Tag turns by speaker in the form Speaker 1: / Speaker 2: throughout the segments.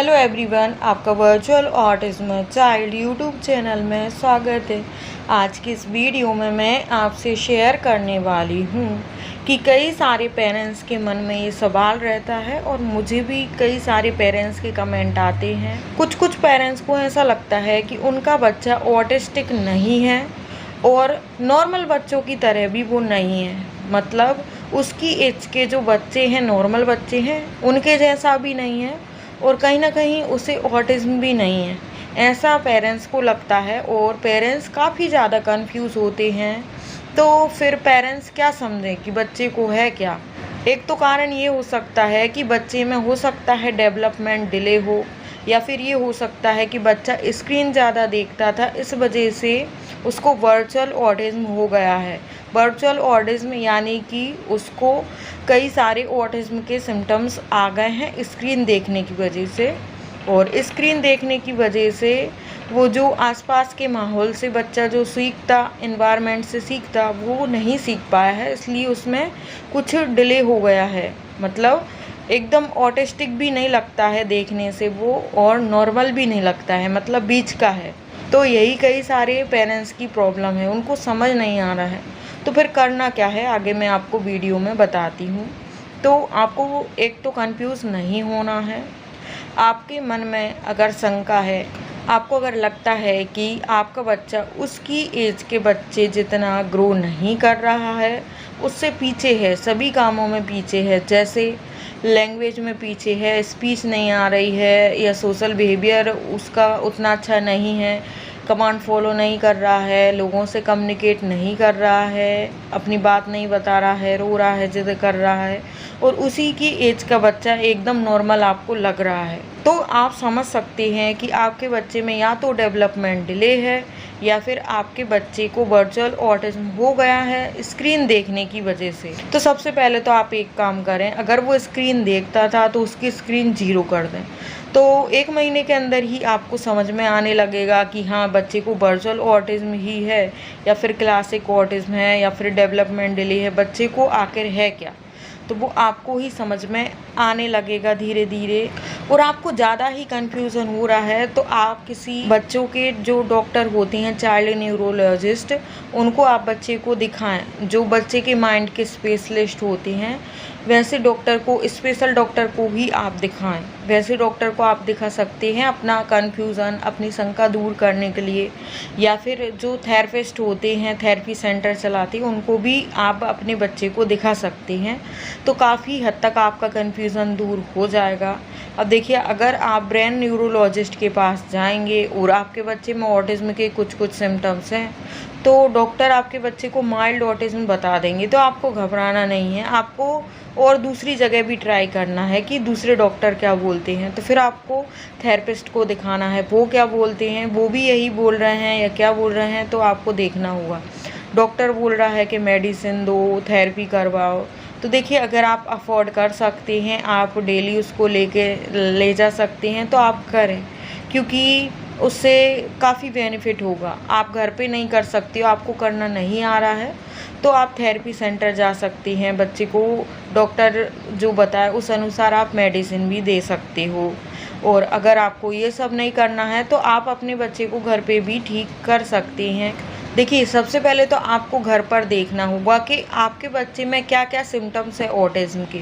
Speaker 1: Hello everyone, आपका virtual autism child YouTube channel में स्वागत है। आज की इस वीडियो में मैं आपसे शेयर करने वाली हूँ कि कई सारे पेरेंट्स के मन में ये सवाल रहता है और मुझे भी कई सारे पेरेंट्स के कमेंट आते हैं। कुछ पेरेंट्स को ऐसा लगता है कि उनका बच्चा ऑटिस्टिक नहीं है और नॉर्मल बच्चों की तरह भी वो नहीं है, मतलब उसकी एज के जो बच्चे हैं, नॉर्मल बच्चे हैं, उनके जैसा भी नहीं है और कहीं ना कहीं उसे ऑटिज्म भी नहीं है, ऐसा पेरेंट्स को लगता है। और पेरेंट्स काफ़ी ज़्यादा कंफ्यूज होते हैं। तो फिर पेरेंट्स क्या समझें कि बच्चे को है क्या। एक तो कारण ये हो सकता है कि बच्चे में हो सकता है डेवलपमेंट डिले हो, या फिर ये हो सकता है कि बच्चा स्क्रीन ज़्यादा देखता था, इस वजह से उसको वर्चुअल ऑटिज्म हो गया है। वर्चुअल ऑटिज्म यानी कि उसको कई सारे ऑटिज्म के सिम्टम्स आ गए हैं स्क्रीन देखने की वजह से। और स्क्रीन देखने की वजह से वो जो आसपास के माहौल से बच्चा जो सीखता, इन्वायरमेंट से सीखता, वो नहीं सीख पाया है, इसलिए उसमें कुछ डिले हो गया है। मतलब एकदम ऑटिस्टिक भी नहीं लगता है देखने से वो, और नॉर्मल भी नहीं लगता है, मतलब बीच का है। तो यही कई सारे पेरेंट्स की प्रॉब्लम है, उनको समझ नहीं आ रहा है। तो फिर करना क्या है, आगे मैं आपको वीडियो में बताती हूँ। तो आपको एक तो कंफ्यूज नहीं होना है। आपके मन में अगर शंका है, आपको अगर लगता है कि आपका बच्चा उसकी एज के बच्चे जितना ग्रो नहीं कर रहा है, उससे पीछे है, सभी कामों में पीछे है, जैसे लैंग्वेज में पीछे है, स्पीच नहीं आ रही है, या सोशल बिहेवियर उसका उतना अच्छा नहीं है, कमांड फॉलो नहीं कर रहा है, लोगों से कम्युनिकेट नहीं कर रहा है, अपनी बात नहीं बता रहा है, रो रहा है, जिद कर रहा है, और उसी की एज का बच्चा एकदम नॉर्मल आपको लग रहा है, तो आप समझ सकते हैं कि आपके बच्चे में या तो डेवलपमेंट डिले है, या फिर आपके बच्चे को वर्चुअल ऑटिज्म हो गया है स्क्रीन देखने की वजह से। तो सबसे पहले तो आप एक काम करें, अगर वो स्क्रीन देखता था तो उसकी स्क्रीन 0 कर दें। तो 1 महीने के अंदर ही आपको समझ में आने लगेगा कि हाँ, बच्चे को वर्चुअल ऑटिज्म ही है, या फिर क्लासिक ऑटिज्म है, या फिर डेवलपमेंट डिले है, बच्चे को आखिर है क्या। तो वो आपको ही समझ में आने लगेगा धीरे धीरे। और आपको ज़्यादा ही कंफ्यूजन हो रहा है तो आप किसी बच्चों के जो डॉक्टर होते हैं, चाइल्ड न्यूरोलॉजिस्ट, उनको आप बच्चे को दिखाएं। जो बच्चे के माइंड के स्पेशलिस्ट होते हैं, वैसे डॉक्टर को, स्पेशल डॉक्टर को ही आप दिखाएं। वैसे डॉक्टर को आप दिखा सकते हैं अपना कन्फ्यूज़न, अपनी शंका दूर करने के लिए। या फिर जो थेरेपिस्ट होते हैं, थेरेपी सेंटर चलाते हैं, उनको भी आप अपने बच्चे को दिखा सकते हैं। तो काफ़ी हद तक आपका कन्फ्यूज़न दूर हो जाएगा। अब देखिए, अगर आप ब्रेन न्यूरोलॉजिस्ट के पास जाएंगे और आपके बच्चे में ऑटिज्म के कुछ सिम्टम्स हैं, तो डॉक्टर आपके बच्चे को माइल्ड ऑटिज्म बता देंगे। तो आपको घबराना नहीं है, आपको और दूसरी जगह भी ट्राई करना है कि दूसरे डॉक्टर क्या बोलते हैं। तो फिर आपको थेरेपिस्ट को दिखाना है, वो क्या बोलते हैं, वो भी यही बोल रहे हैं या क्या बोल रहे हैं, तो आपको देखना होगा। डॉक्टर बोल रहा है कि मेडिसिन दो, थेरेपी करवाओ, तो देखिए, अगर आप अफोर्ड कर सकते हैं, आप डेली उसको ले जा सकते हैं, तो आप करें, क्योंकि उससे काफ़ी बेनिफिट होगा। आप घर पे नहीं कर सकते हो, आपको करना नहीं आ रहा है, तो आप थेरेपी सेंटर जा सकती हैं। बच्चे को डॉक्टर जो बताए उस अनुसार आप मेडिसिन भी दे सकते हो। और अगर आपको ये सब नहीं करना है तो आप अपने बच्चे को घर पे भी ठीक कर सकते हैं। देखिए, सबसे पहले तो आपको घर पर देखना होगा कि आपके बच्चे में क्या क्या सिम्टम्स है ऑटिज्म के।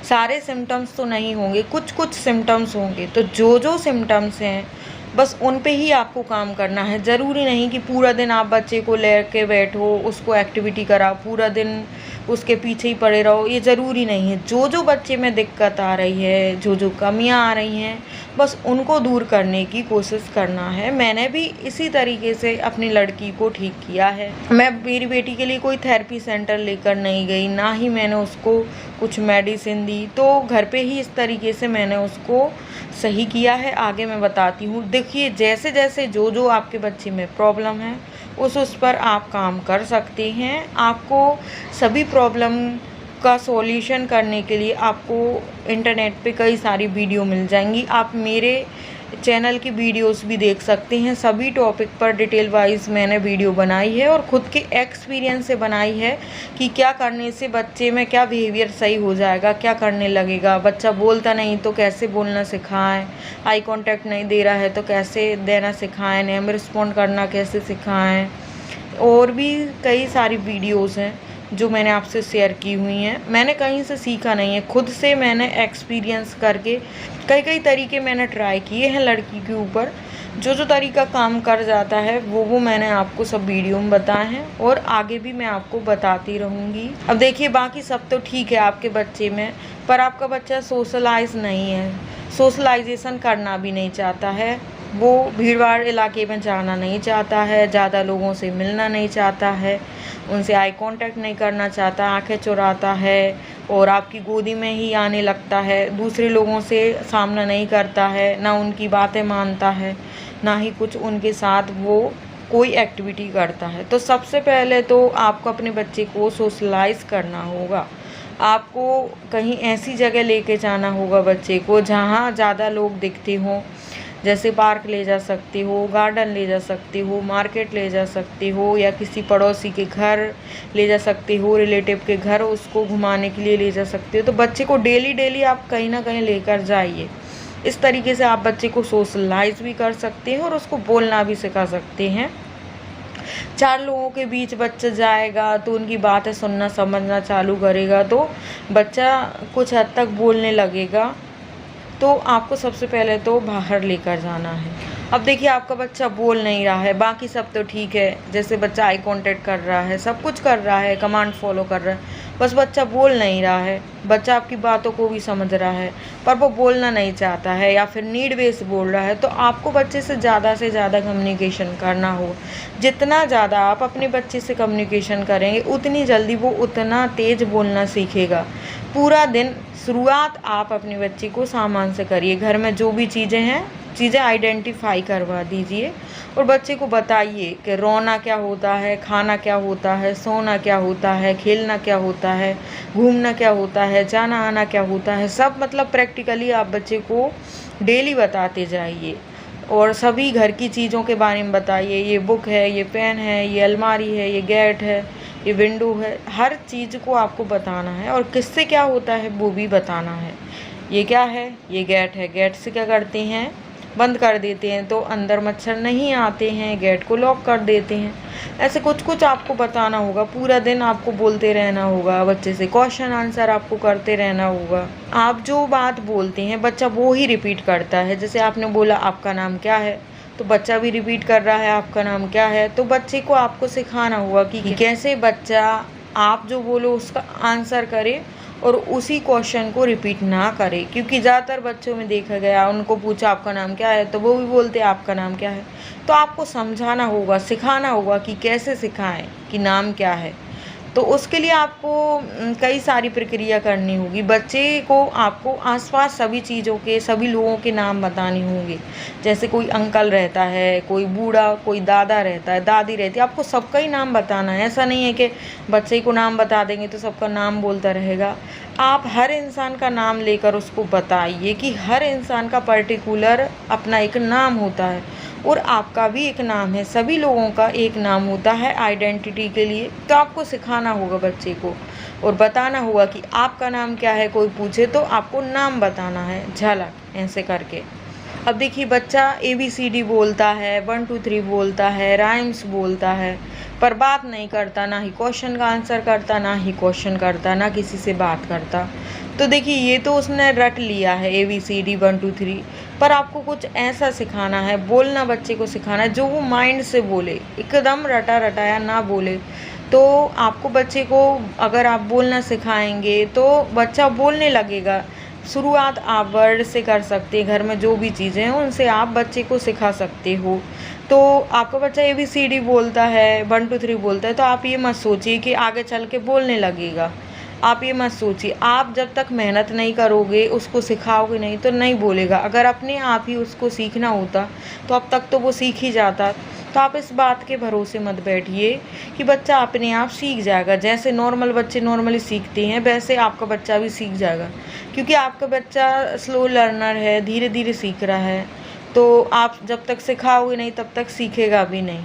Speaker 1: सारे सिम्टम्स तो नहीं होंगे, कुछ सिम्टम्स होंगे। तो जो सिम्टम्स हैं, बस उन पे ही आपको काम करना है। ज़रूरी नहीं कि पूरा दिन आप बच्चे को लेके बैठो, उसको एक्टिविटी कराओ, पूरा दिन उसके पीछे ही पड़े रहो, ये ज़रूरी नहीं है। जो बच्चे में दिक्कत आ रही है, जो कमियां आ रही हैं, बस उनको दूर करने की कोशिश करना है। मैंने भी इसी तरीके से अपनी लड़की को ठीक किया है। मैं मेरी बेटी के लिए कोई थेरेपी सेंटर लेकर नहीं गई, ना ही मैंने उसको कुछ मेडिसिन दी, तो घर पे ही इस तरीके से मैंने उसको सही किया है। आगे मैं बताती हूँ। देखिए, जैसे जैसे जो आपके बच्चे में प्रॉब्लम है, उस पर आप काम कर सकते हैं। आपको सभी प्रॉब्लम का सॉल्यूशन करने के लिए आपको इंटरनेट पे कई सारी वीडियो मिल जाएंगी। आप मेरे चैनल की वीडियोस भी देख सकते हैं। सभी टॉपिक पर डिटेल वाइज मैंने वीडियो बनाई है और ख़ुद के एक्सपीरियंस से बनाई है कि क्या करने से बच्चे में क्या बिहेवियर सही हो जाएगा, क्या करने लगेगा। बच्चा बोलता नहीं तो कैसे बोलना सिखाएं, आई कांटेक्ट नहीं दे रहा है तो कैसे देना सिखाएं, नेम रिस्पॉन्ड करना कैसे सिखाएं। और भी कई सारी वीडियोस हैं जो मैंने आपसे शेयर की हुई हैं। मैंने कहीं से सीखा नहीं है, खुद से मैंने एक्सपीरियंस करके कई तरीके मैंने ट्राई किए हैं लड़की के ऊपर। जो तरीका काम कर जाता है वो मैंने आपको सब वीडियो में बताए हैं और आगे भी मैं आपको बताती रहूँगी। अब देखिए, बाकी सब तो ठीक है आपके बच्चे में, पर आपका बच्चा सोशलाइज नहीं है, सोशलाइजेशन करना भी नहीं चाहता है। वो भीड़-भाड़ इलाके में जाना नहीं चाहता है, ज़्यादा लोगों से मिलना नहीं चाहता है, उनसे आई कांटेक्ट नहीं करना चाहता, आंखें चुराता है और आपकी गोदी में ही आने लगता है। दूसरे लोगों से सामना नहीं करता है, ना उनकी बातें मानता है, ना ही कुछ उनके साथ वो कोई एक्टिविटी करता है। तो सबसे पहले तो आपको अपने बच्चे को सोशलाइज करना होगा। आपको कहीं ऐसी जगह लेके जाना होगा बच्चे को जहाँ ज़्यादा लोग दिखते हों, जैसे पार्क ले जा सकती हो, गार्डन ले जा सकती हो, मार्केट ले जा सकती हो, या किसी पड़ोसी के घर ले जा सकती हो, रिलेटिव के घर उसको घुमाने के लिए ले जा सकती हो। तो बच्चे को डेली आप कहीं ना कहीं लेकर जाइए। इस तरीके से आप बच्चे को सोशलाइज भी कर सकते हैं और उसको बोलना भी सिखा सकते हैं। 4 लोगों के बीच बच्चा जाएगा तो उनकी बातें सुनना समझना चालू करेगा, तो बच्चा कुछ हद तक बोलने लगेगा। तो आपको सबसे पहले तो बाहर लेकर जाना है। अब देखिए, आपका बच्चा बोल नहीं रहा है, बाकी सब तो ठीक है, जैसे बच्चा आई कांटेक्ट कर रहा है, सब कुछ कर रहा है, कमांड फॉलो कर रहा है, बस बच्चा बोल नहीं रहा है। बच्चा आपकी बातों को भी समझ रहा है पर वो बोलना नहीं चाहता है या फिर नीड बेस बोल रहा है। तो आपको बच्चे से ज़्यादा कम्युनिकेशन करना हो। जितना ज़्यादा आप अपने बच्चे से कम्युनिकेशन करेंगे उतनी जल्दी वो उतना तेज़ बोलना सीखेगा। पूरा दिन शुरुआत आप अपने बच्चे को सामान से करिए। घर में जो भी चीज़ें हैं, चीज़ें आइडेंटिफाई करवा दीजिए और बच्चे को बताइए कि रोना क्या होता है, खाना क्या होता है, सोना क्या होता है, खेलना क्या होता है, घूमना क्या होता है, जाना आना क्या होता है। सब मतलब प्रैक्टिकली आप बच्चे को डेली बताते जाइए और सभी घर की चीज़ों के बारे में बताइए। ये बुक है, ये पेन है, ये अलमारी है, ये गेट है, ये विंडो है। हर चीज़ को आपको बताना है और किससे क्या होता है वो भी बताना है। ये क्या है, ये गेट है, गेट से क्या करते हैं, बंद कर देते हैं तो अंदर मच्छर नहीं आते हैं, गेट को लॉक कर देते हैं। ऐसे कुछ आपको बताना होगा। पूरा दिन आपको बोलते रहना होगा, बच्चे से क्वेश्चन आंसर आपको करते रहना होगा। आप जो बात बोलते हैं बच्चा वो ही रिपीट करता है। जैसे आपने बोला आपका नाम क्या है, तो बच्चा भी रिपीट कर रहा है आपका नाम क्या है। तो बच्चे को आपको सिखाना होगा कि कैसे बच्चा आप जो बोलो उसका आंसर करे और उसी क्वेश्चन को रिपीट ना करे। क्योंकि ज़्यादातर बच्चों में देखा गया, उनको पूछा आपका नाम क्या है तो वो भी बोलते आपका नाम क्या है। तो आपको समझाना होगा, सिखाना होगा कि कैसे सिखाएं कि नाम क्या है। तो उसके लिए आपको कई सारी प्रक्रिया करनी होगी। बच्चे को आपको आसपास सभी चीज़ों के, सभी लोगों के नाम बताने होंगे। जैसे कोई अंकल रहता है, कोई बूढ़ा, कोई दादा रहता है, दादी रहती है, आपको सबका ही नाम बताना है। ऐसा नहीं है कि बच्चे को नाम बता देंगे तो सबका नाम बोलता रहेगा। आप हर इंसान का नाम लेकर उसको बताइए कि हर इंसान का पर्टिकुलर अपना एक नाम होता है और आपका भी एक नाम है। सभी लोगों का एक नाम होता है आइडेंटिटी के लिए। तो आपको सिखाना होगा बच्चे को और बताना होगा कि आपका नाम क्या है। कोई पूछे तो आपको नाम बताना है, झलक ऐसे करके। अब देखिए, बच्चा ABCD बोलता है, 1 2 3 बोलता है, राइम्स बोलता है, पर बात नहीं करता, ना ही क्वेश्चन का आंसर करता, ना ही क्वेश्चन करता, ना किसी से बात करता। तो देखिए, ये तो उसने रट लिया है ABCD 1 2 3, पर आपको कुछ ऐसा सिखाना है, बोलना बच्चे को सिखाना है जो वो माइंड से बोले, एकदम रटा रटाया ना बोले। तो आपको बच्चे को अगर आप बोलना सिखाएंगे तो बच्चा बोलने लगेगा। शुरुआत आप वर्ड से कर सकते हैं। घर में जो भी चीज़ें हैं उनसे आप बच्चे को सिखा सकते हो। तो आपका बच्चा ABCD बोलता है, 1 2 3 बोलता है, तो आप ये मत सोचिए कि आगे चल के बोलने लगेगा। आप ये मत सोचिए। आप जब तक मेहनत नहीं करोगे, उसको सिखाओगे नहीं तो नहीं बोलेगा। अगर अपने आप ही उसको सीखना होता तो अब तक तो वो सीख ही जाता। तो आप इस बात के भरोसे मत बैठिए कि बच्चा अपने आप सीख जाएगा। जैसे नॉर्मल बच्चे नॉर्मली सीखते हैं वैसे आपका बच्चा भी सीख जाएगा, क्योंकि आपका बच्चा स्लो लर्नर है, धीरे धीरे सीख रहा है। तो आप जब तक सिखाओगे नहीं तब तक सीखेगा भी नहीं।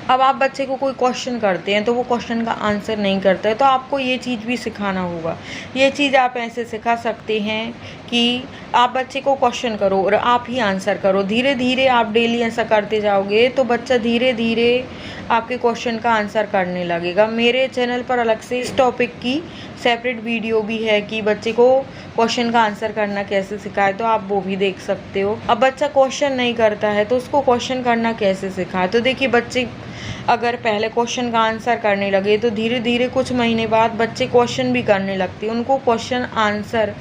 Speaker 1: अब आप बच्चे को कोई क्वेश्चन करते हैं तो वो क्वेश्चन का आंसर नहीं करता है, तो आपको ये चीज़ भी सिखाना होगा। ये चीज़ आप ऐसे सिखा सकते हैं कि आप बच्चे को क्वेश्चन करो और आप ही आंसर करो। धीरे धीरे आप डेली ऐसा करते जाओगे तो बच्चा धीरे धीरे आपके क्वेश्चन का आंसर करने लगेगा। मेरे चैनल पर अलग से इस टॉपिक की सेपरेट वीडियो भी है कि बच्चे को क्वेश्चन का आंसर करना कैसे सिखाए, तो आप वो भी देख सकते हो। अब बच्चा क्वेश्चन नहीं करता है तो उसको क्वेश्चन करना कैसे सिखाए, तो देखिए बच्चे अगर पहले क्वेश्चन का आंसर करने लगे तो धीरे धीरे कुछ महीने बाद बच्चे क्वेश्चन भी करने लगते हैं। उनको क्वेश्चन आंसर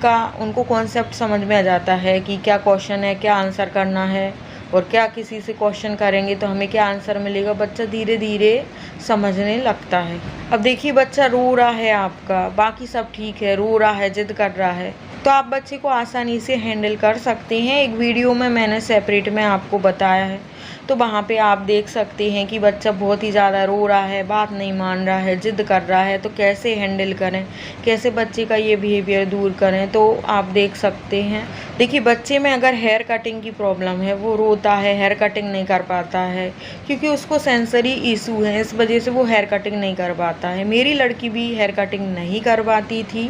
Speaker 1: का उनको कॉन्सेप्ट समझ में आ जाता है कि क्या क्वेश्चन है, क्या आंसर करना है, और क्या किसी से क्वेश्चन करेंगे तो हमें क्या आंसर मिलेगा। बच्चा धीरे धीरे समझने लगता है। अब देखिए बच्चा रो रहा है आपका, बाकी सब ठीक है, रो रहा है, जिद कर रहा है, तो आप बच्चे को आसानी से हैंडल कर सकते हैं। एक वीडियो में मैंने सेपरेट में आपको बताया है, तो वहाँ पे आप देख सकते हैं कि बच्चा बहुत ही ज़्यादा रो रहा है, बात नहीं मान रहा है, जिद कर रहा है, तो कैसे हैंडल करें, कैसे बच्चे का ये बिहेवियर दूर करें, तो आप देख सकते हैं। देखिए बच्चे में अगर हेयर कटिंग की प्रॉब्लम है, वो रोता है, हेयर कटिंग नहीं कर पाता है क्योंकि उसको सेंसरी इशू है, इस वजह से वो हेयर कटिंग नहीं कर पाता है। मेरी लड़की भी हेयर कटिंग नहीं करवाती थी,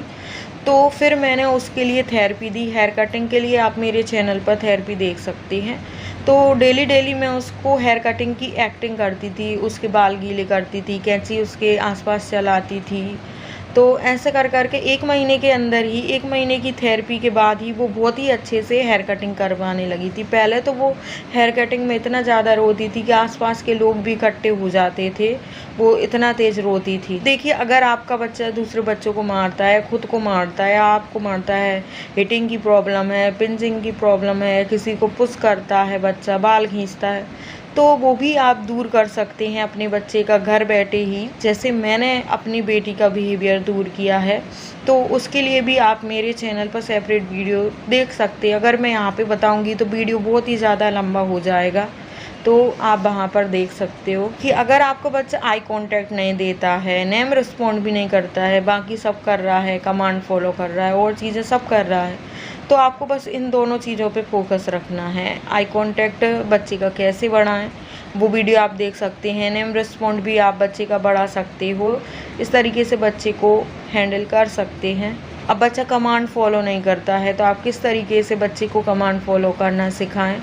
Speaker 1: तो फिर मैंने उसके लिए थेरेपी दी। हेयर कटिंग के लिए आप मेरे चैनल पर थेरेपी देख सकते हैं। तो डेली डेली मैं उसको हेयर कटिंग की एक्टिंग करती थी, उसके बाल गीले करती थी, कैंची उसके आसपास चलाती थी। तो ऐसे कर कर के 1 महीने के अंदर ही, 1 महीने की थेरेपी के बाद ही वो बहुत ही अच्छे से हेयर कटिंग करवाने लगी थी। पहले तो वो हेयर कटिंग में इतना ज़्यादा रोती थी कि आसपास के लोग भी इकट्ठे हो जाते थे, वो इतना तेज़ रोती थी। देखिए अगर आपका बच्चा दूसरे बच्चों को मारता है, खुद को मारता है, आपको मारता है, हिटिंग की प्रॉब्लम है, पिंचिंग की प्रॉब्लम है, किसी को पुश करता है, बच्चा बाल खींचता है, तो वो भी आप दूर कर सकते हैं अपने बच्चे का घर बैठे ही। जैसे मैंने अपनी बेटी का बिहेवियर दूर किया है, तो उसके लिए भी आप मेरे चैनल पर सेपरेट वीडियो देख सकते हैं। अगर मैं यहाँ पे बताऊँगी तो वीडियो बहुत ही ज़्यादा लंबा हो जाएगा, तो आप वहाँ पर देख सकते हो कि अगर आपका बच्चा आई कांटेक्ट नहीं देता है, नेम रिस्पॉन्ड भी नहीं करता है, बाकी सब कर रहा है, कमांड फॉलो कर रहा है और चीज़ें सब कर रहा है, तो आपको बस इन दोनों चीज़ों पे फोकस रखना है। आई कांटेक्ट बच्चे का कैसे बढ़ाएं, वो वीडियो आप देख सकते हैं। नेम रिस्पॉन्ड भी आप बच्चे का बढ़ा सकते हो, इस तरीके से बच्चे को हैंडल कर सकते हैं। अब बच्चा कमांड फॉलो नहीं करता है तो आप किस तरीके से बच्चे को कमांड फॉलो करना सिखाएं,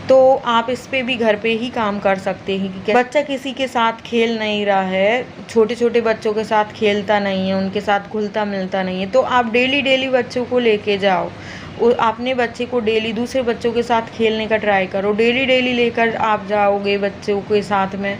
Speaker 1: तो आप इस पे भी घर पे ही काम कर सकते हैं कि बच्चा किसी के साथ खेल नहीं रहा है, छोटे छोटे बच्चों के साथ खेलता नहीं है, उनके साथ घुलता मिलता नहीं है, तो आप डेली डेली बच्चों को लेके जाओ। अपने बच्चे को डेली दूसरे बच्चों के साथ खेलने का ट्राई करो। डेली डेली लेकर आप जाओगे बच्चों के साथ में,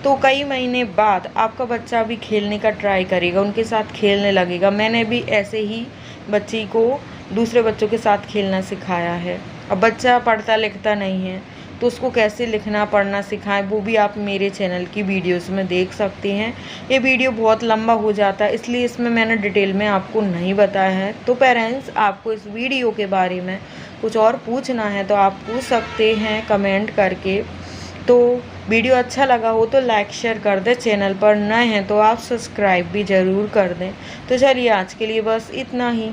Speaker 1: तो कई महीने बाद आपका बच्चा भी खेलने का ट्राई करेगा, उनके साथ खेलने लगेगा। मैंने भी ऐसे ही बच्ची को दूसरे बच्चों के साथ खेलना सिखाया है। अब बच्चा पढ़ता लिखता नहीं है तो उसको कैसे लिखना पढ़ना सिखाएं, वो भी आप मेरे चैनल की वीडियोस में देख सकते हैं। ये वीडियो बहुत लंबा हो जाता है, इसलिए इसमें मैंने डिटेल में आपको नहीं बताया है। तो पेरेंट्स, आपको इस वीडियो के बारे में कुछ और पूछना है तो आप पूछ सकते हैं कमेंट करके। तो वीडियो अच्छा लगा हो तो लाइक शेयर कर दें, चैनल पर नए हैं तो आप सब्सक्राइब भी ज़रूर कर दें। तो चलिए आज के लिए बस इतना ही।